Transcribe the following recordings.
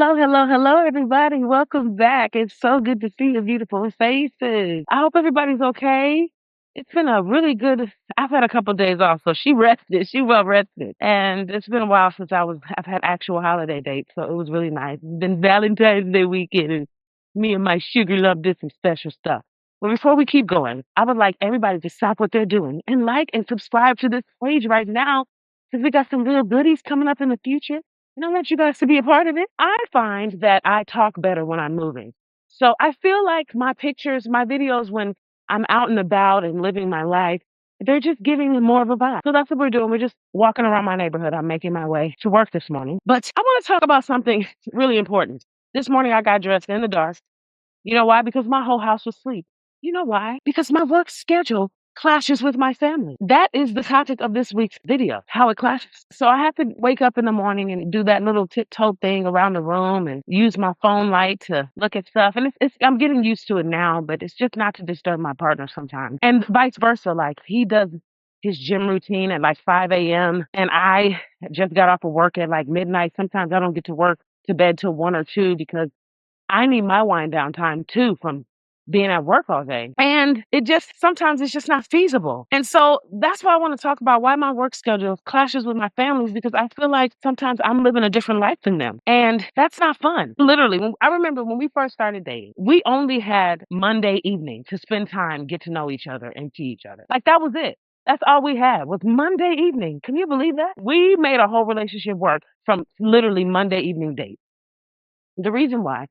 Hello, hello, hello, everybody. Welcome back. It's so good to see your beautiful faces. I hope everybody's okay. It's been a really good. I've had a couple days off, so she rested. She well rested, and it's been a while since I've had actual holiday dates, so it was really nice. It's been Valentine's Day weekend, and me and my sugar love did some special stuff. But before we keep going, I would like everybody to stop what they're doing and like and subscribe to this page right now, because we got some real goodies coming up in the future. And I want you guys to be a part of it. I find that I talk better when I'm moving. So I feel like my pictures, my videos, when I'm out and about and living my life, they're just giving me more of a vibe. So that's what we're doing. We're just walking around my neighborhood. I'm making my way to work this morning. But I want to talk about something really important. This morning I got dressed in the dark. You know why? Because my whole house was asleep. You know why? Because my work schedule clashes with my family. That is the topic of this week's video, how it clashes. So I have to wake up in the morning and do that little tiptoe thing around the room and use my phone light to look at stuff. And I'm getting used to it now, but it's just not to disturb my partner sometimes. And vice versa. Like he does his gym routine at like 5 a.m. and I just got off of work at like midnight. Sometimes I don't get to work to bed till 1 or 2 because I need my wind down time too from being at work all day. And it just sometimes it's just not feasible. And so that's why I want to talk about why my work schedule clashes with my family's, because I feel like sometimes I'm living a different life than them. And that's not fun. Literally, I remember when we first started dating, we only had Monday evening to spend time, get to know each other and see each other. Like that was it. That's all we had was Monday evening. Can you believe that? We made a whole relationship work from literally Monday evening dates. The reason why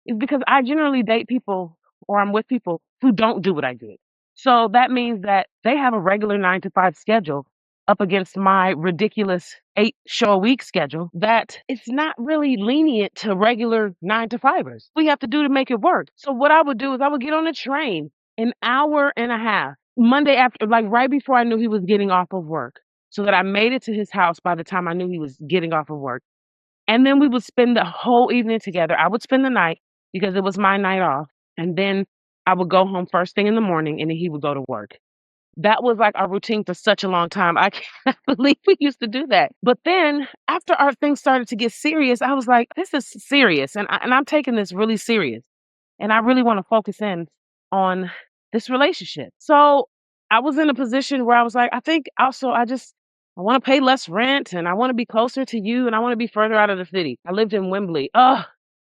is because I generally date people or I'm with people who don't do what I did. So that means that they have a regular 9 to 5 schedule up against my ridiculous 8 show a week schedule that it's not really lenient to regular 9 to 5ers. We have to do to make it work. So what I would do is I would get on a train an hour and a half Monday after, like right before I knew he was getting off of work, so that I made it to his house by the time I knew he was getting off of work. And then we would spend the whole evening together. I would spend the night because it was my night off. And then I would go home first thing in the morning and then he would go to work. That was like our routine for such a long time. I can't believe we used to do that. But then after our things started to get serious, I was like, this is serious. And I'm taking this really serious. And I really want to focus in on this relationship. So I was in a position where I was like, I think also I want to pay less rent and I want to be closer to you and I want to be further out of the city. I lived in Wembley. Oh,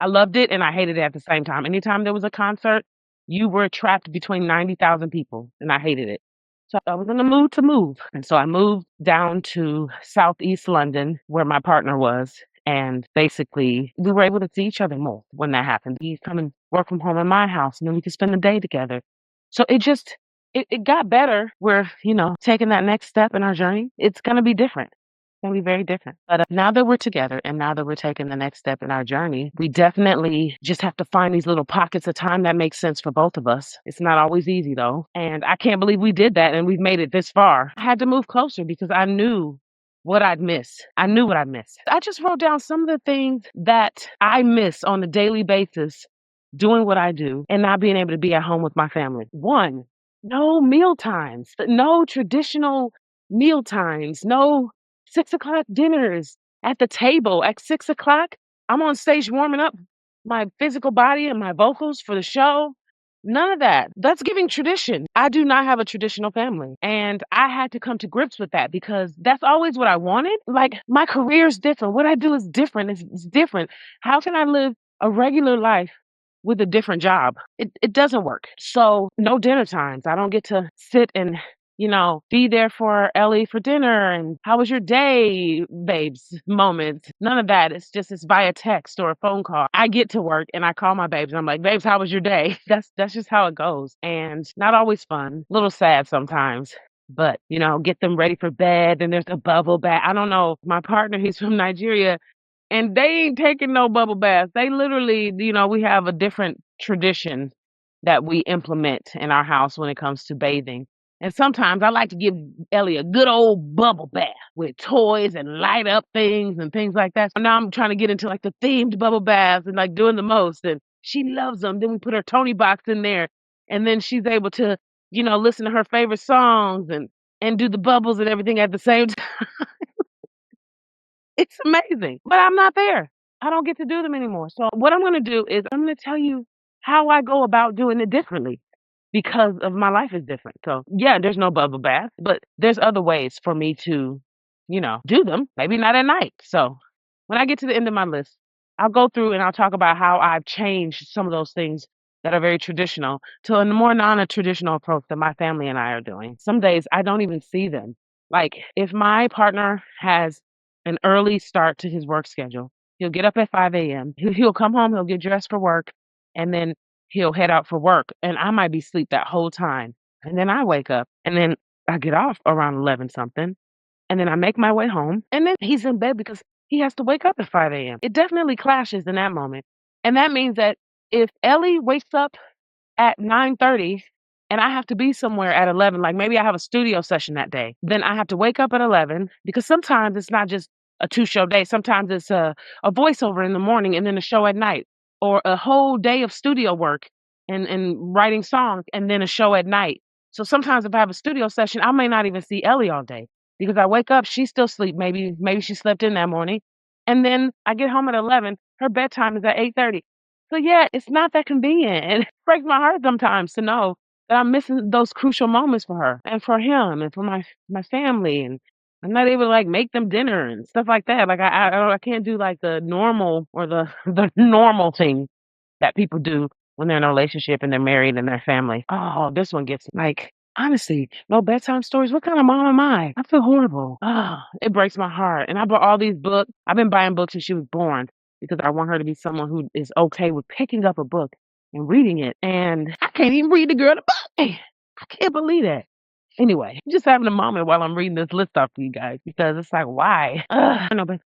I loved it and I hated it at the same time. Anytime there was a concert, you were trapped between 90,000 people and I hated it. So I was in the mood to move. And so I moved down to Southeast London where my partner was. And basically, we were able to see each other more when that happened. He'd come and work from home in my house, and then we could spend the day together. So it got better. We're, taking that next step in our journey. It's going to be different. It's going to be very different. But now that we're together and now that we're taking the next step in our journey, we definitely just have to find these little pockets of time that make sense for both of us. It's not always easy, though. And I can't believe we did that and we've made it this far. I had to move closer because I knew what I'd miss. I knew what I'd miss. I just wrote down some of the things that I miss on a daily basis doing what I do and not being able to be at home with my family. One, no meal times, no traditional meal times, no 6 o'clock dinners at the table at 6 o'clock. I'm on stage warming up my physical body and my vocals for the show. None of that. That's giving tradition. I do not have a traditional family. And I had to come to grips with that because that's always what I wanted. Like my career is different. What I do is different. It's different. How can I live a regular life with a different job? It doesn't work. So no dinner times. I don't get to sit and be there for Ellie for dinner and how was your day, babes moments. None of that. It's via text or a phone call. I get to work and I call my babes and I'm like, babes, how was your day? That's just how it goes. And not always fun, a little sad sometimes. But, get them ready for bed and there's a bubble bath. I don't know. My partner, he's from Nigeria and they ain't taking no bubble baths. They literally, we have a different tradition that we implement in our house when it comes to bathing. And sometimes I like to give Ellie a good old bubble bath with toys and light up things and things like that. So now I'm trying to get into like the themed bubble baths and like doing the most. And she loves them. Then we put her Tony box in there. And then she's able to, listen to her favorite songs and do the bubbles and everything at the same time. It's amazing. But I'm not there. I don't get to do them anymore. So what I'm gonna do is I'm gonna tell you how I go about doing it differently because of my life is different. So yeah, there's no bubble bath, but there's other ways for me to, do them. Maybe not at night. So when I get to the end of my list, I'll go through and I'll talk about how I've changed some of those things that are very traditional to a more non-traditional approach that my family and I are doing. Some days I don't even see them. Like if my partner has an early start to his work schedule, he'll get up at 5 a.m. He'll come home, he'll get dressed for work, and then he'll head out for work. And I might be asleep that whole time. And then I wake up and then I get off around 11 something. And then I make my way home. And then he's in bed because he has to wake up at 5 a.m. It definitely clashes in that moment. And that means that if Ellie wakes up at 9:30 and I have to be somewhere at 11, like maybe I have a studio session that day, then I have to wake up at 11 because sometimes it's not just a two-show day. Sometimes it's a voiceover in the morning and then a show at night, or a whole day of studio work and writing songs and then a show at night. So sometimes if I have a studio session, I may not even see Ellie all day because I wake up, she's still asleep. Maybe she slept in that morning. And then I get home at 11. Her bedtime is at 8:30. So yeah, it's not that convenient, and it breaks my heart sometimes to know that I'm missing those crucial moments for her and for him and for my family, and I'm not able to like make them dinner and stuff like that. Like I can't do like the normal or the the normal thing that people do when they're in a relationship and they're married and their family. Oh, this one gets like honestly, no bedtime stories. What kind of mom am I? I feel horrible. Ah, it breaks my heart. And I bought all these books. I've been buying books since she was born because I want her to be someone who is okay with picking up a book and reading it. And I can't even read the girl the book. I can't believe that. Anyway, I'm just having a moment while I'm reading this list off to you guys because it's like, why? I know, but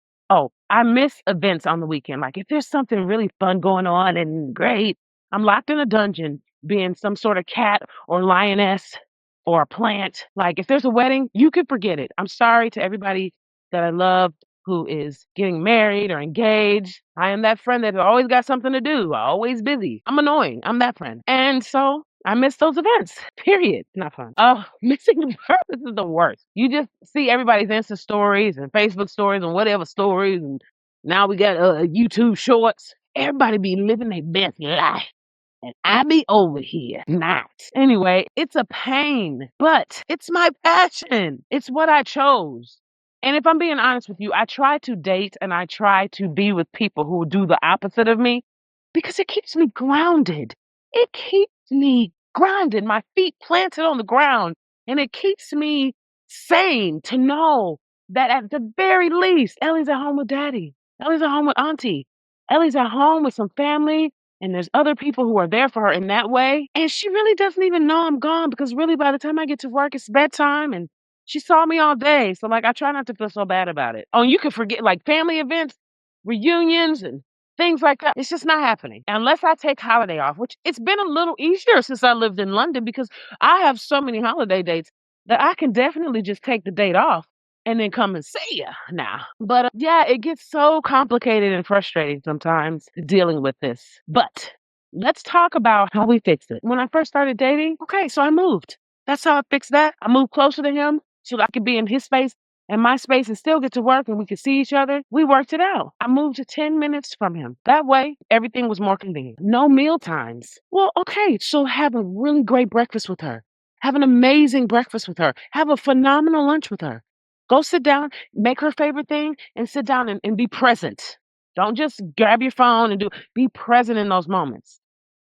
I miss events on the weekend. Like if there's something really fun going on and great, I'm locked in a dungeon being some sort of cat or lioness or a plant. Like if there's a wedding, you could forget it. I'm sorry to everybody that I love who is getting married or engaged. I am that friend that always got something to do, always busy. I'm annoying. I'm that friend. And so I miss those events. Period. Not fun. Oh, missing the purpose is the worst. You just see everybody's Insta stories and Facebook stories and whatever stories, and now we got YouTube shorts. Everybody be living their best life. And I be over here not. Anyway, it's a pain, but it's my passion. It's what I chose. And if I'm being honest with you, I try to date and I try to be with people who do the opposite of me because it keeps me grounded. It keeps me grounded, my feet planted on the ground, and it keeps me sane to know that at the very least, Ellie's at home with daddy. Ellie's at home with auntie. Ellie's at home with some family, and there's other people who are there for her in that way. And she really doesn't even know I'm gone because really by the time I get to work, it's bedtime and she saw me all day. So like I try not to feel so bad about it. Oh, and you can forget like family events, reunions and things like that. It's just not happening. Unless I take holiday off, which it's been a little easier since I lived in London because I have so many holiday dates that I can definitely just take the date off and then come and see ya now. But yeah, it gets so complicated and frustrating sometimes dealing with this. But let's talk about how we fixed it. When I first started dating, okay, so I moved. That's how I fixed that. I moved closer to him so that I could be in his space and my space and still get to work and we could see each other. We worked it out. I moved to 10 minutes from him. That way, everything was more convenient. No meal times. Well, okay, so have a really great breakfast with her. Have an amazing breakfast with her. Have a phenomenal lunch with her. Go sit down, make her favorite thing, and sit down and be present. Don't just grab your phone and be present in those moments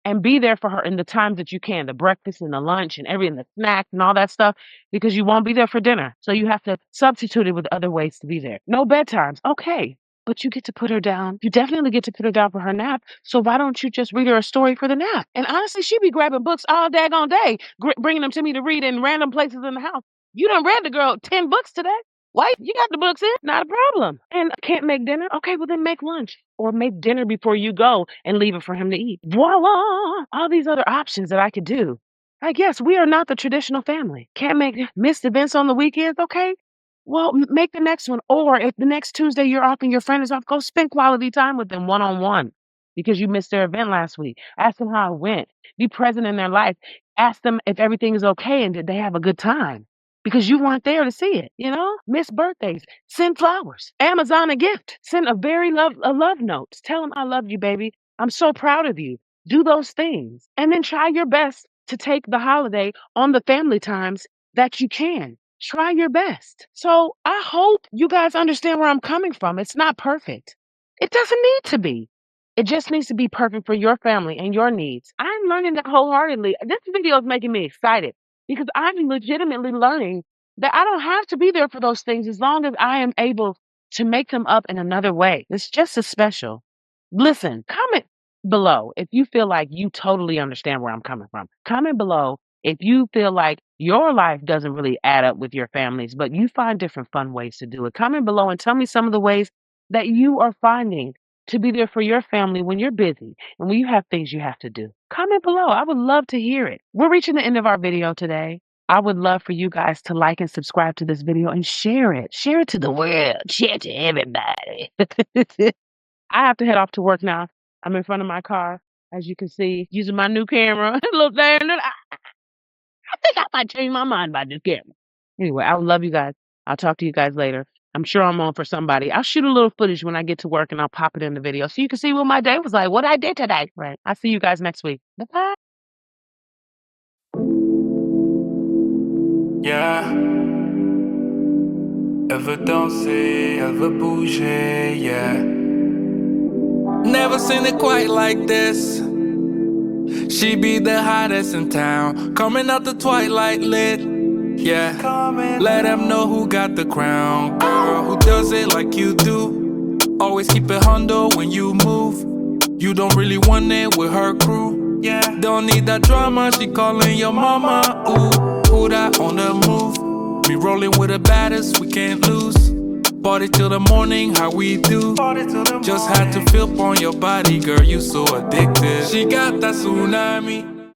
and be there for her in the times that you can, the breakfast and the lunch and everything, the snacks and all that stuff, because you won't be there for dinner. So you have to substitute it with other ways to be there. No bedtimes. Okay. But you get to put her down. You definitely get to put her down for her nap. So why don't you just read her a story for the nap? And honestly, she be grabbing books all daggone day, bringing them to me to read in random places in the house. You done read the girl 10 books today. Wait, you got the books in? Not a problem. And I can't make dinner? Okay, well then make lunch or make dinner before you go and leave it for him to eat. Voila! All these other options that I could do. I guess we are not the traditional family. Can't make missed events on the weekends? Okay. Well, make the next one. Or if the next Tuesday you're off and your friend is off, go spend quality time with them one-on-one because you missed their event last week. Ask them how it went. Be present in their life. Ask them if everything is okay and did they have a good time. because you weren't there to see it, you know? Miss birthdays, send flowers. Amazon a gift. Send a love note. Tell them I love you, baby. I'm so proud of you. Do those things. And then try your best to take the holiday on the family times that you can. Try your best. So I hope you guys understand where I'm coming from. It's not perfect. It doesn't need to be. It just needs to be perfect for your family and your needs. I'm learning that wholeheartedly. This video is making me excited because I'm legitimately learning that I don't have to be there for those things as long as I am able to make them up in another way. It's just as special. Listen, comment below if you feel like you totally understand where I'm coming from. Comment below if you feel like your life doesn't really add up with your families, but you find different fun ways to do it. Comment below and tell me some of the ways that you are finding to be there for your family when you're busy and when you have things you have to do. Comment below. I would love to hear it. We're reaching the end of our video today. I would love for you guys to like and subscribe to this video and share it. Share it to the world. Share it to everybody. I have to head off to work now. I'm in front of my car, as you can see, using my new camera. Look there. I think I might change my mind about this camera. Anyway, I love you guys. I'll talk to you guys later. I'm sure I'm on for somebody. I'll shoot a little footage when I get to work and I'll pop it in the video so you can see what my day was like, what I did today. Right. I'll see you guys next week. Bye-bye. Yeah. Elle veut danser, elle veut bouger, yeah. Never seen it quite like this. She be the hottest in town, coming out the twilight lit, yeah. Let them know who got the crown, girl, who does it like you do. Always keep it hundo when you move. You don't really want it with her crew, yeah. Don't need that drama, she calling your mama, ooh. Who that on the move? We rolling with the baddest, we can't lose. Party till the morning, how we do. Just had to feel on your body, girl, you so addicted. She got that tsunami.